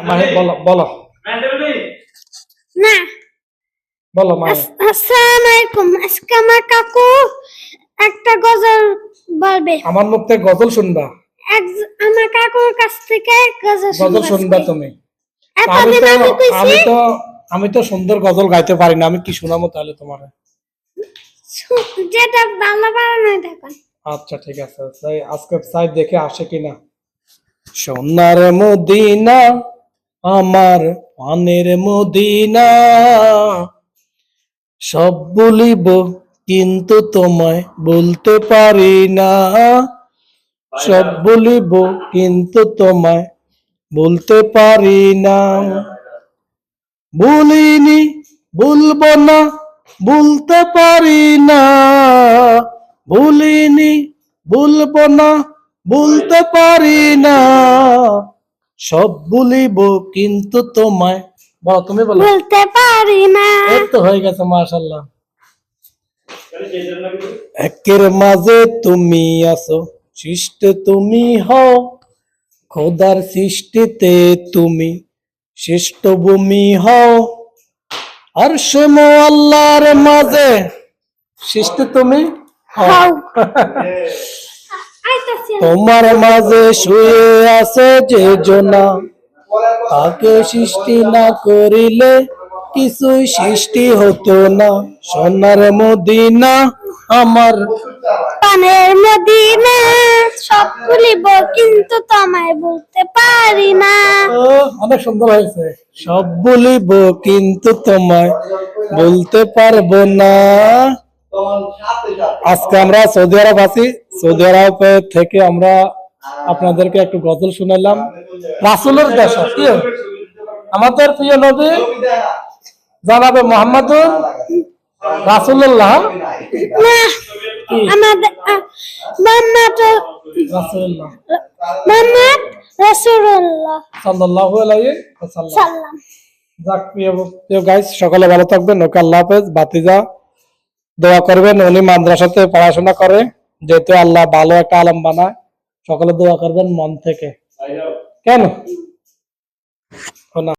মাহি বলো বলো না বলো মাহি। আসসালামু আলাইকুম। আজকে আমার কাকু একটা গজল বলবে। আমার মুখ থেকে গজল শুনবা? আমার কাকুর কাছ থেকে গজল শুনবা তুমি? এতদিন আমি কইছি আমি তো সুন্দর গজল গাইতে পারি না, আমি কি শোনাবো তাহলে তোমার? যেটা বাংলা পারে না দেখো। আচ্ছা ঠিক আছে, আজকে সাইড দেখে আসে কিনা। সোনার মদিনা আমার পানের মদিনা, সব বলিব কিন্তু তোমায় বলতে পারি না, সব বলিব কিন্তু তোমায় বলতে পারি না। বলিনি বলবো না বলতে পারি না, বলিনি বলবো না বলতে পারি না, সব বলিব কিন্তু তোমায় বলো, তুমি বলো। বলতে পারি না। এই তো হয়ে গেছে মাশাআল্লাহ। একের মাঝে তুমি আছো, সৃষ্টি তুমি হও, খোদার সৃষ্টিতে তুমি শ্রেষ্ঠ ভূমি হও, আর সে আল্লাহর মাঝে সৃষ্টি তুমি হও। তোমার মাঝে শুয়ে আছে যে জনা, তাকে সৃষ্টি না করিলে কিছুই সৃষ্টি হতো না। সোনার মদিনা আমার পানের মদিনা, সব বলিব কিন্তু তোমায় বলতে পারি না। অনেক সুন্দর হয়েছে। সব বলিব কিন্তু তোমায় বলতে পারবো না। আজকে আমরা সৌদি আরব আছি, সৌদি আরব থেকে আমরা আপনাদেরকে একটু গজল শুনালাম। রাসূলের দেশ কি আমাদের প্রিয় নবী জানাবে মোহাম্মদুর রাসূলুল্লাহ, আমাদের মোহাম্মদ রাসূলুল্লাহ রাসূলুল্লাহ সাল্লাল্লাহু আলাইহি ওয়াসাল্লাম। সাল্লাম। যাক প্রিয় গাইস, সকালে ভালো থাকবেন। ওকে আল্লাহ হাফেজ। বাতিজা দোয়া করবেন, উনি মাদ্রাসাতে পড়াশোনা করে, যেহেতু আল্লাহ ভালো একটা আলেম বানায়, সকলে দোয়া করবেন মন থেকে। কেন?